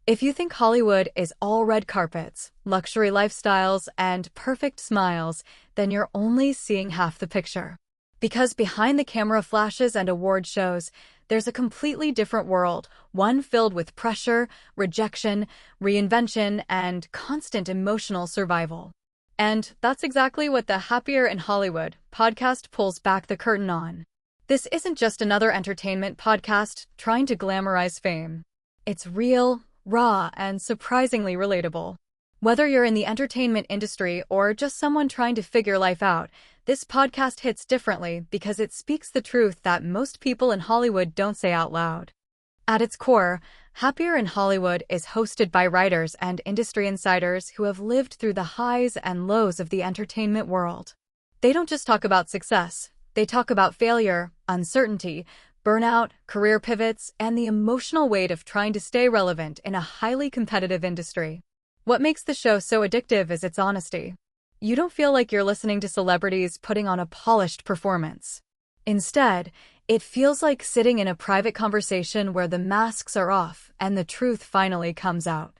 If you think Hollywood is all red carpets, luxury lifestyles, and perfect smiles, then you're only seeing half the picture. Because behind the camera flashes and award shows, there's a completely different world, one filled with pressure, rejection, reinvention, and constant emotional survival. And that's exactly what the Happier in Hollywood podcast pulls back the curtain on. This isn't just another entertainment podcast trying to glamorize fame. It's real, raw, and surprisingly relatable. Whether you're in the entertainment industry or just someone trying to figure life out, this podcast hits differently because it speaks the truth that most people in Hollywood don't say out loud. At its core, Happier in Hollywood is hosted by writers and industry insiders who have lived through the highs and lows of the entertainment world. They don't just talk about success, they talk about failure, uncertainty, burnout, career pivots, and the emotional weight of trying to stay relevant in a highly competitive industry. What makes the show so addictive is its honesty. You don't feel like you're listening to celebrities putting on a polished performance. Instead, it feels like sitting in a private conversation where the masks are off and the truth finally comes out.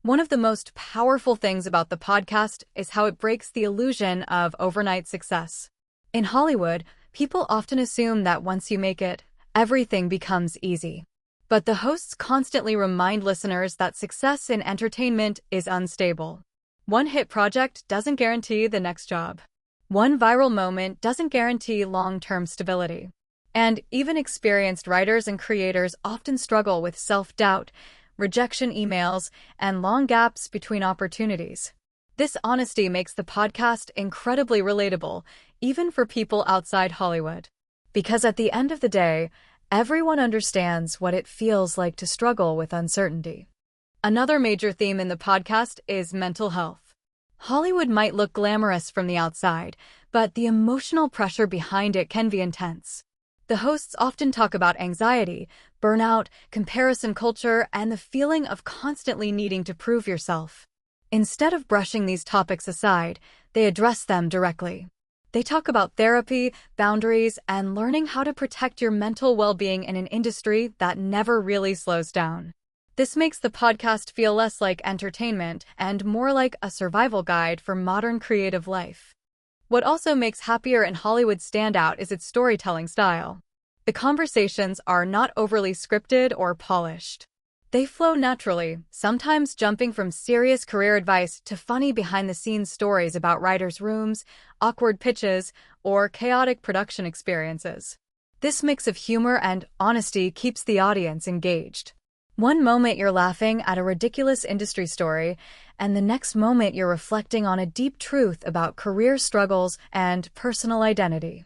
One of the most powerful things about the podcast is how it breaks the illusion of overnight success. In Hollywood, people often assume that once you make it, everything becomes easy. But the hosts constantly remind listeners that success in entertainment is unstable. One hit project doesn't guarantee the next job. One viral moment doesn't guarantee long-term stability. And even experienced writers and creators often struggle with self-doubt, rejection emails, and long gaps between opportunities. This honesty makes the podcast incredibly relatable, even for people outside Hollywood. Because at the end of the day, everyone understands what it feels like to struggle with uncertainty. Another major theme in the podcast is mental health. Hollywood might look glamorous from the outside, but the emotional pressure behind it can be intense. The hosts often talk about anxiety, burnout, comparison culture, and the feeling of constantly needing to prove yourself. Instead of brushing these topics aside, they address them directly. They talk about therapy, boundaries, and learning how to protect your mental well-being in an industry that never really slows down. This makes the podcast feel less like entertainment and more like a survival guide for modern creative life. What also makes Happier in Hollywood stand out is its storytelling style. The conversations are not overly scripted or polished. They flow naturally, sometimes jumping from serious career advice to funny behind-the-scenes stories about writers' rooms, awkward pitches, or chaotic production experiences. This mix of humor and honesty keeps the audience engaged. One moment you're laughing at a ridiculous industry story, and the next moment you're reflecting on a deep truth about career struggles and personal identity.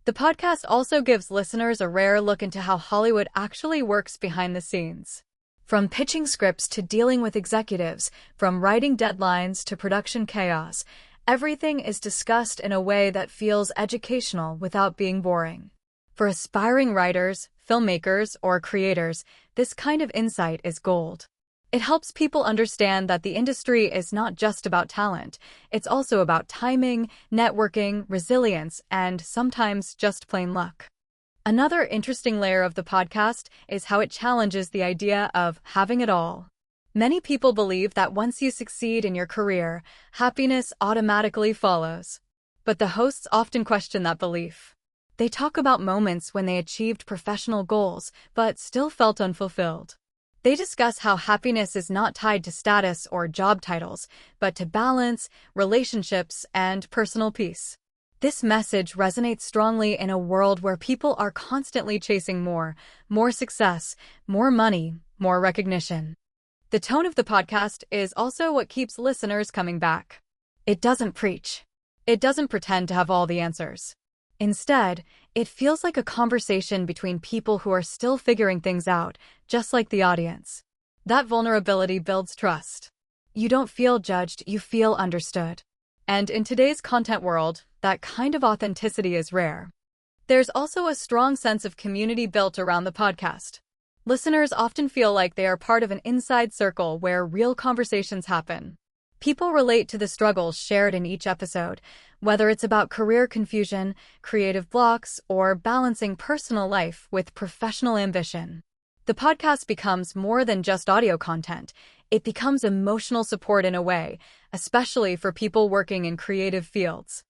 The podcast also gives listeners a rare look into how Hollywood actually works behind the scenes. From pitching scripts to dealing with executives, from writing deadlines to production chaos, everything is discussed in a way that feels educational without being boring. For aspiring writers, filmmakers, or creators, this kind of insight is gold. It helps people understand that the industry is not just about talent, it's also about timing, networking, resilience, and sometimes just plain luck. Another interesting layer of the podcast is how it challenges the idea of having it all. Many people believe that once you succeed in your career, happiness automatically follows. But the hosts often question that belief. They talk about moments when they achieved professional goals but still felt unfulfilled. They discuss how happiness is not tied to status or job titles, but to balance, relationships, and personal peace. This message resonates strongly in a world where people are constantly chasing more success, more money, more recognition. The tone of the podcast is also what keeps listeners coming back. It doesn't preach. It doesn't pretend to have all the answers. Instead, it feels like a conversation between people who are still figuring things out, just like the audience. That vulnerability builds trust. You don't feel judged, you feel understood. And in today's content world, that kind of authenticity is rare. There's also a strong sense of community built around the podcast. Listeners often feel like they are part of an inside circle where real conversations happen. People relate to the struggles shared in each episode, whether it's about career confusion, creative blocks, or balancing personal life with professional ambition. The podcast becomes more than just audio content. It becomes emotional support in a way, especially for people working in creative fields.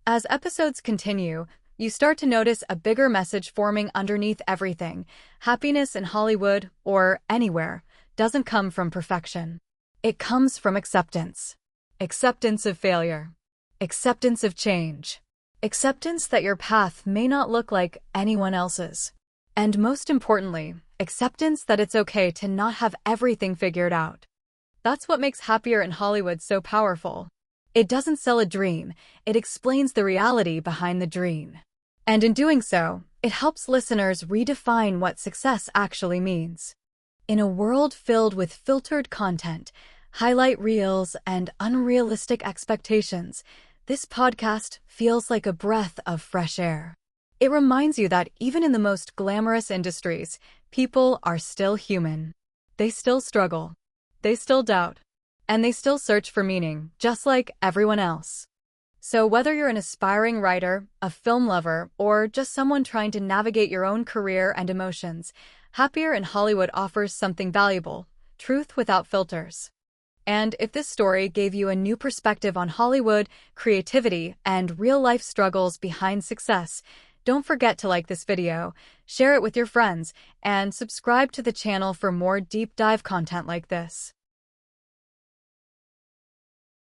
As episodes continue, you start to notice a bigger message forming underneath everything. Happiness in Hollywood, or anywhere, doesn't come from perfection. It comes from acceptance. Acceptance of failure. Acceptance of change. Acceptance that your path may not look like anyone else's. And most importantly, acceptance that it's okay to not have everything figured out. That's what makes Happier in Hollywood so powerful. It doesn't sell a dream, it explains the reality behind the dream. And in doing so, it helps listeners redefine what success actually means. In a world filled with filtered content, highlight reels, and unrealistic expectations, this podcast feels like a breath of fresh air. It reminds you that even in the most glamorous industries, people are still human. They still struggle. They still doubt. And they still search for meaning, just like everyone else. So whether you're an aspiring writer, a film lover, or just someone trying to navigate your own career and emotions, Happier in Hollywood offers something valuable: truth without filters. And if this story gave you a new perspective on Hollywood, creativity, and real-life struggles behind success, don't forget to like this video, share it with your friends, and subscribe to the channel for more deep dive content like this.